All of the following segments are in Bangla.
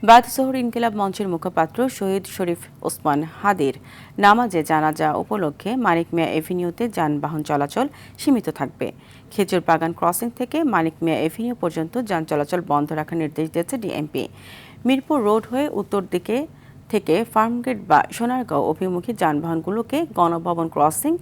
বাদ জোহর ইনকিলাব মঞ্চের মুখপাত্র শহীদ শরীফ ওসমান হাদির নামাজে জানাজা উপলক্ষে মানিক মিয়া এভিনিউতে যানবাহন চলাচল সীমিত থাকবে। খেজুর বাগান ক্রসিং থেকে মানিক মিয়া এভিনিউ পর্যন্ত যান চলাচল বন্ধ রাখার নির্দেশ দিয়েছে ডিএমপি। মিরপুর রোড হয়ে উত্তর দিকে থেকে ফার্মগেট বা সোনারগাঁও অভিমুখী যানবাহনগুলোকে গণভবন ক্রসিং,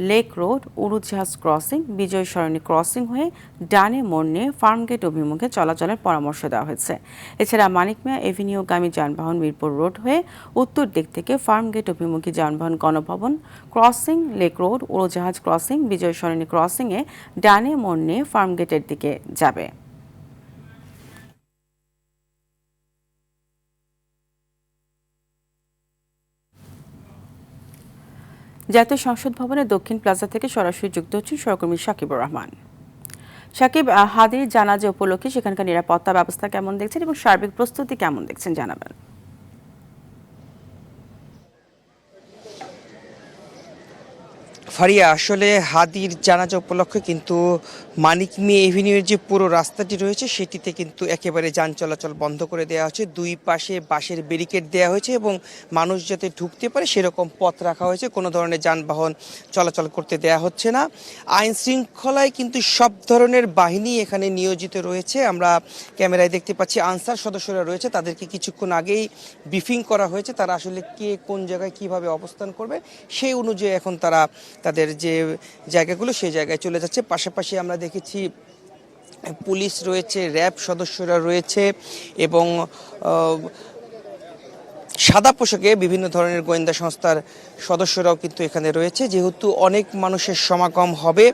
লেক রোড, উড়োজাহাজ ক্রসিং, বিজয় সরণি ক্রসিং হয়ে ডানে মোড় নিয়ে ফার্মগেট অভিমুখে চলাচলের পরামর্শ দেওয়া হয়েছে। এছাড়া মানিক মিয়া এভিনিউগামী যানবাহন মিরপুর রোড হয়ে উত্তর দিক থেকে ফার্মগেট অভিমুখী যানবাহন গণভবন ক্রসিং, লেক রোড, উড়োজাহাজ ক্রসিং, বিজয় সরণি ক্রসিংয়ে ডানে মোড় নিয়ে ফার্মগেটের দিকে যাবে। জাতীয় সংসদ ভবনের দক্ষিণ প্লাজা থেকে সরাসরি যুক্ত হচ্ছেন সহকর্মী সাকিবুর রহমান। সাকিব, হাদির জানাজা উপলক্ষে সেখানকার নিরাপত্তা ব্যবস্থা কেমন দেখছেন এবং সার্বিক প্রস্তুতি কেমন দেখছেন জানাবেন। ফারিয়া, আসলে হাদির জানাজা উপলক্ষে কিন্তু মানিক মিয়া এভিনিউয়ের যে পুরো রাস্তাটি রয়েছে সেটিতে কিন্তু একেবারে যান চলাচল বন্ধ করে দেওয়া হয়েছে। দুই পাশে বাঁশের ব্যারিকেড দেওয়া হয়েছে এবং মানুষ যাতে ঢুকতে পারে সেরকম পথ রাখা হয়েছে। কোনো ধরনের যানবাহন চলাচল করতে দেওয়া হচ্ছে না। আইন শৃঙ্খলায় কিন্তু সব ধরনের বাহিনী এখানে নিয়োজিত রয়েছে। আমরা ক্যামেরায় দেখতে পাচ্ছি আনসার সদস্যরা রয়েছে, তাদেরকে কিছুক্ষণ আগেই ব্রিফিং করা হয়েছে। তারা আসলে কে কোন জায়গায় কিভাবে অবস্থান করবে সেই অনুযায়ী এখন তারা তাদের যে জায়গাগুলো সেই জায়গায় চলে যাচ্ছে। পাশাপাশি আমরা দেখেছি পুলিশ রয়েছে, র্যাব সদস্যরা রয়েছে এবং সাদা পোশাকে বিভিন্ন ধরনের গোয়েন্দা সংস্থার সদস্যরাও কিন্তু এখানে রয়েছে। যেহেতু অনেক মানুষের সমাগম হবে,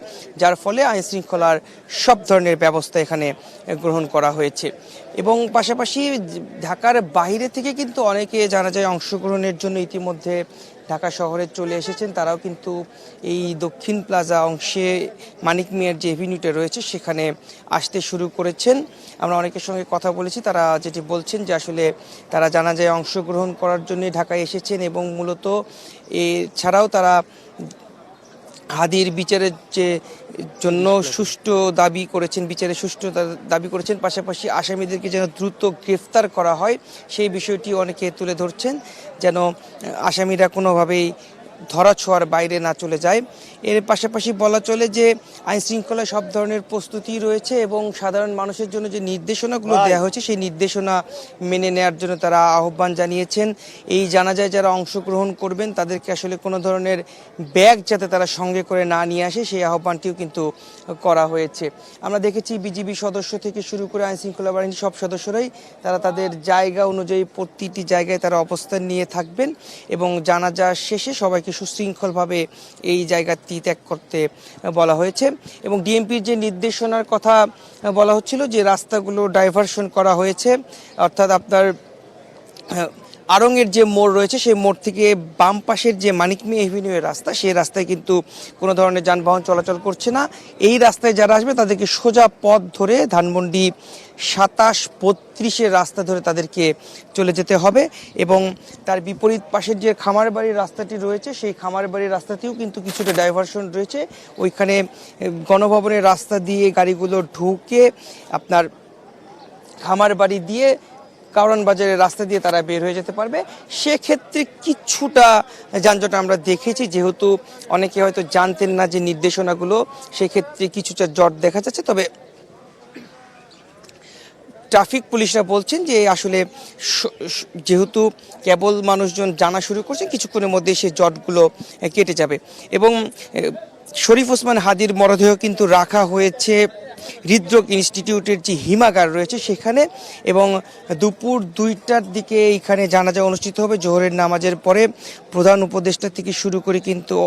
যার ফলে আইন শৃঙ্খলার সব ধরনের ব্যবস্থা এখানে গ্রহণ করা হয়েছে। এবং পাশাপাশি ঢাকার বাইরে থেকে কিন্তু অনেকে জানা যায় অংশগ্রহণের জন্য ইতিমধ্যে ঢাকা শহরে চলে এসেছেন। তারাও কিন্তু এই দক্ষিণ প্লাজা অংশে মানিক মিয়ার যে এভিনিউটা রয়েছে সেখানে আসতে শুরু করেছেন। আমরা অনেকের সঙ্গে কথা বলেছি, তারা যেটি বলছেন যে আসলে তারা জানা যায় অংশগ্রহণ করার জন্য ঢাকায় এসেছেন এবং মূলত এছাড়াও তারা হাদির বিচারের যে জন্য সুষ্ঠু দাবি করেছেন, বিচারের সুষ্ঠু দাবি করেছেন। পাশাপাশি আসামিদেরকে যেন দ্রুত গ্রেফতার করা হয় সেই বিষয়টি অনেকে তুলে ধরছেন, যেন আসামিরা কোনোভাবেই ধরাছোঁয়ার বাইরে না চলে যায়। এর পাশাপাশি বলা চলে যে আইন শৃঙ্খলায় সব ধরনের প্রস্তুতি রয়েছে এবং সাধারণ মানুষের জন্য যে নির্দেশনাগুলো দেওয়া হয়েছে সেই নির্দেশনা মেনে নেওয়ার জন্য তারা আহ্বান জানিয়েছেন। এই জানাজায় যারা অংশগ্রহণ করবেন তাদেরকে আসলে কোনো ধরনের ব্যাগ যাতে তারা সঙ্গে করে না নিয়ে আসে সেই আহ্বানটিও কিন্তু করা হয়েছে। আমরা দেখেছি বিজিবি সদস্য থেকে শুরু করে আইন শৃঙ্খলা বাহিনীর সব সদস্যরাই তারা তাদের জায়গা অনুযায়ী প্রতিটি জায়গায় তারা অবস্থান নিয়ে থাকবেন এবং জানাজা শেষে সবাইকে সুশৃঙ্খলভাবে এই জায়গাটি ত্যাগ করতে বলা হয়েছে। এবং ডিএমপির যে নির্দেশনার কথা বলা হচ্ছিল যে রাস্তাগুলো ডাইভারশন করা হয়েছে, অর্থাৎ আপনার আড়ংয়ের যে মোড় রয়েছে সেই মোড় থেকে বাম পাশের যে মানিক মিয়া এভিনিউয়ের রাস্তা সেই রাস্তায় কিন্তু কোনো ধরনের যানবাহন চলাচল করছে না। এই রাস্তায় যারা আসবে তাদেরকে সোজা পথ ধরে ধানমন্ডি 27-32 রাস্তা ধরে তাদেরকে চলে যেতে হবে এবং তার বিপরীত পাশের যে খামারবাড়ির রাস্তাটি রয়েছে সেই খামারবাড়ির রাস্তাতেও কিন্তু কিছুটা ডাইভারশন রয়েছে। ওইখানে গণভবনের রাস্তা দিয়ে গাড়িগুলো ঢুকে আপনার খামারবাড়ি দিয়ে কারওয়ান বাজারের রাস্তা দিয়ে তারা বের হয়ে যেতে পারবে। সেক্ষেত্রে কিছুটা যানজট আমরা দেখেছি, যেহেতু অনেকে হয়তো জানতেন না যে নির্দেশনাগুলো, সেক্ষেত্রে কিছুটা জট দেখা যাচ্ছে। তবে ট্রাফিক পুলিশরা বলছেন যে আসলে যেহেতু কেবল মানুষজন জানা শুরু করছে কিছুক্ষণের মধ্যে সেই জটগুলো কেটে যাবে। এবং শরীফ ওসমান হাদির মরদেহ কিন্তু রাখা হয়েছে হৃদরোগ ইনস্টিটিউটের যে হিমাগার রয়েছে সেখানে এবং দুপুর 2টার দিকে এইখানে জানাজা অনুষ্ঠিত হবে। জোহরের নামাজের পরে প্রধান উপদেষ্টা থেকে শুরু করে কিন্তু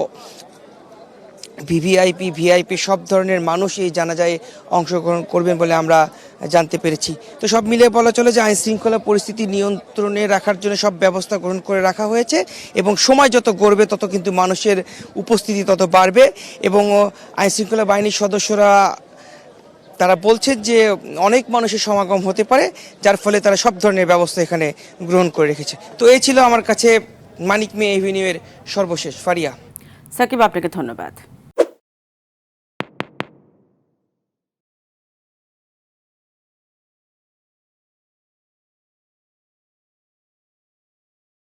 ভিভিআইপি সব ধরনের মানুষ এই জানাজায় অংশগ্রহণ করবেন বলে আমরা জানতে পেরেছি। তো সব মিলিয়ে বলা চলে যে আইন শৃঙ্খলা পরিস্থিতি নিয়ন্ত্রণে রাখার জন্য সব ব্যবস্থা গ্রহণ করে রাখা হয়েছে এবং সময় যত গড়বে তত কিন্তু মানুষের উপস্থিতি তত বাড়বে এবং আইন শৃঙ্খলা বাহিনীর সদস্যরা তারা বলছেন যে অনেক মানুষের সমাগম হতে পারে, যার ফলে তারা সব ধরনের ব্যবস্থা এখানে গ্রহণ করে রেখেছে। তো এই ছিল আমার কাছে মানিক মিয়া এভিনিউয়ের সর্বশেষ। ফারিয়া। সাকিব, আপনাকে ধন্যবাদ।